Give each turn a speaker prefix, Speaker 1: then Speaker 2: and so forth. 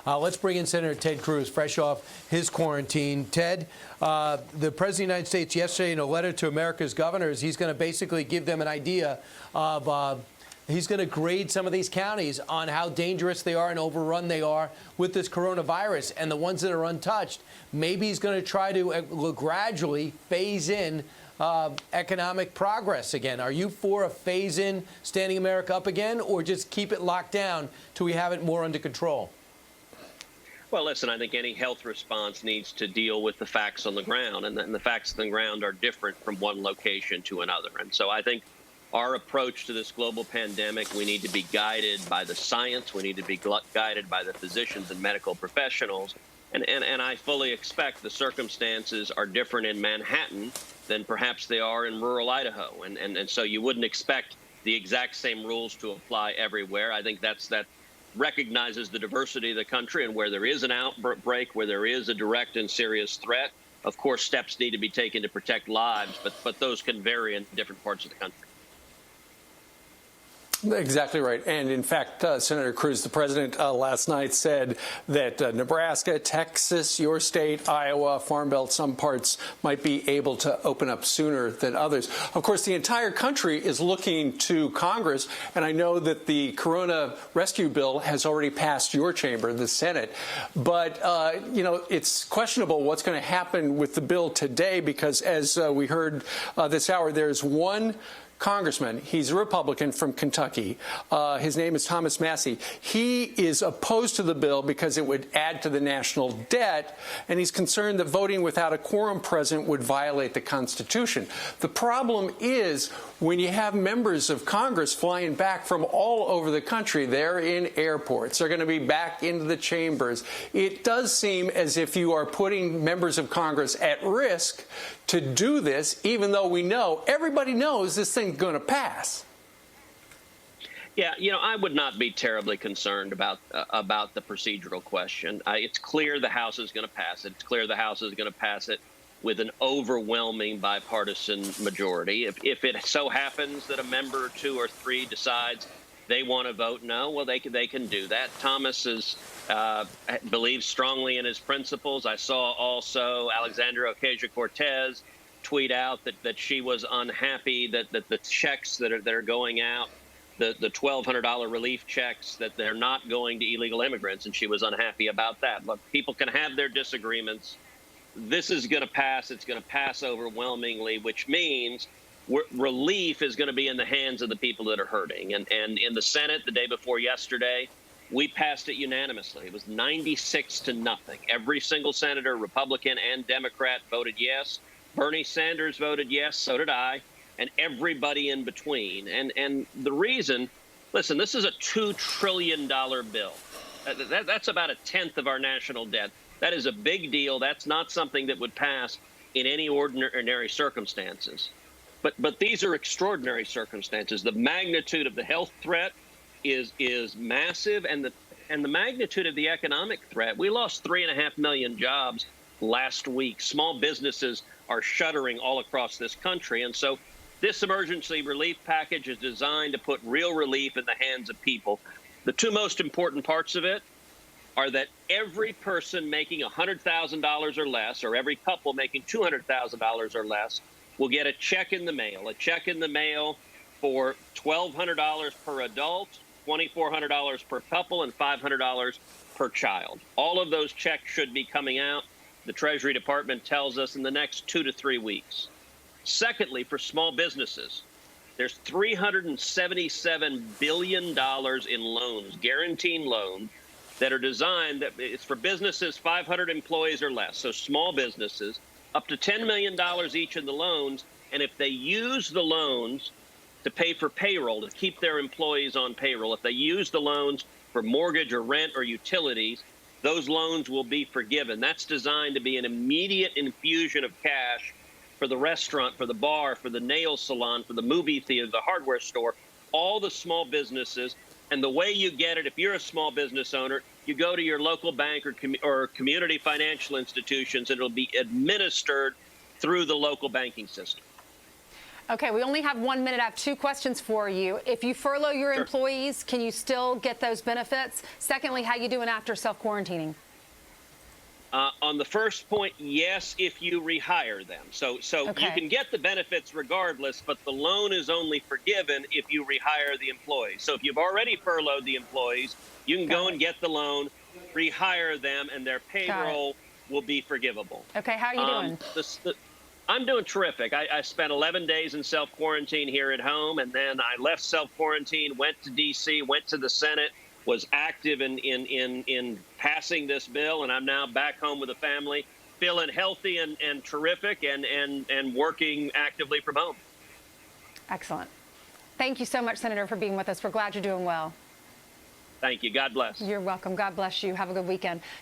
Speaker 1: Let's bring in Senator Ted Cruz, fresh off his quarantine. Ted, the President of the United States yesterday, in a letter to America's governors, he's going to basically give them an idea of he's going to grade some of these counties on how dangerous they are and overrun they are with this coronavirus. And the ones that are untouched, maybe he's going to try to gradually phase in economic progress again. Are you for a phase in standing America up again, or just keep it locked down till we have it more under control?
Speaker 2: Well, listen, I think any health response needs to deal with the facts on the ground, and the facts on the ground are different from one location to another. And so I think our approach to this global pandemic, we need to be guided by the science. We need to be guided by the physicians and medical professionals. And I fully expect the circumstances are different in Manhattan than perhaps they are in rural Idaho. And so you wouldn't expect the exact same rules to apply everywhere. I think that recognizes the diversity of the country, and where there is an outbreak, where there is a direct and serious threat, of course, steps need to be taken to protect lives, but those can vary in different parts of the country.
Speaker 3: Exactly right. And in fact, Senator Cruz, the president last night said that Nebraska, Texas, your state, Iowa, Farm Belt, some parts might be able to open up sooner than others. Of course, the entire country is looking to Congress. And I know that the Corona Rescue Bill has already passed your chamber, the Senate. But, it's questionable what's going to happen with the bill today, because as we heard this hour, there's one congressman. He's a Republican from Kentucky. His name is Thomas Massie. He is opposed to the bill because it would add to the national debt, and he's concerned that voting without a quorum present would violate the Constitution. The problem is when you have members of Congress flying back from all over the country, they're in airports, they're going to be back into the chambers. It does seem as if you are putting members of Congress at risk to do this, even though we know, everybody knows this thing's going to pass.
Speaker 2: Yeah, I would not be terribly concerned about the procedural question. It's clear the House is going to pass it. It's clear the House is going to pass it with an overwhelming bipartisan majority. If it so happens that a member or two or three decides they want to vote no, well, they can do that. Thomas believes strongly in his principles. I saw also Alexandria Ocasio-Cortez tweet out that she was unhappy that the checks that are going out, the $1,200 relief checks, that they're not going to illegal immigrants, and she was unhappy about that. Look, people can have their disagreements. This is going to pass. It's going to pass overwhelmingly, which means relief is going to be in the hands of the people that are hurting. And in the Senate the day before yesterday, we passed it unanimously. It was 96-0. Every single senator, Republican and Democrat, voted yes. Bernie Sanders voted yes. So did I. And everybody in between. And the reason, listen, this is a $2 trillion bill. That's about a tenth of our national debt. That is a big deal. That's not something that would pass in any ordinary circumstances. But these are extraordinary circumstances. The magnitude of the health threat is massive, and the magnitude of the economic threat. We lost 3.5 million jobs last week. Small businesses are shuttering all across this country, and so this emergency relief package is designed to put real relief in the hands of people. The two most important parts of it are that every person making $100,000 or less, or every couple making $200,000 or less, will get a check in the mail for $1,200 per adult, $2,400 per couple, and $500 per child. All of those checks should be coming out, the Treasury Department tells us, in the next 2 to 3 weeks. Secondly, for small businesses, there's $377 billion in loans, guaranteed loans, that are designed, that it's for businesses 500 employees or less, so small businesses, up to $10 million each in the loans. And if they use the loans to pay for payroll, to keep their employees on payroll, if they use the loans for mortgage or rent or utilities, those loans will be forgiven. That's designed to be an immediate infusion of cash for the restaurant, for the bar, for the nail salon, for the movie theater, the hardware store, all the small businesses. And the way you get it, if you're a small business owner, you go to your local bank or community financial institutions, and it'll be administered through the local banking system.
Speaker 4: Okay, we only have 1 minute. I have two questions for you. If you furlough your employees, can you still get those benefits? Secondly, how you doing after self-quarantining?
Speaker 2: On the first point, yes, if you rehire them. So
Speaker 4: Okay.
Speaker 2: you can get the benefits regardless, but the loan is only forgiven if you rehire the employees. So if you've already furloughed the employees, you can go and get the loan, rehire them, and their payroll will be forgivable.
Speaker 4: Okay, how are you doing?
Speaker 2: I'm doing terrific. I spent 11 days in self-quarantine here at home, and then I left self-quarantine, went to D.C., went to the Senate, was active in passing this bill, and I'm now back home with the family, feeling healthy and terrific, and working actively from home.
Speaker 4: Excellent. Thank you so much, Senator, for being with us. We're glad you're doing well.
Speaker 2: Thank you. God bless.
Speaker 4: You're welcome. God bless you. Have a good weekend.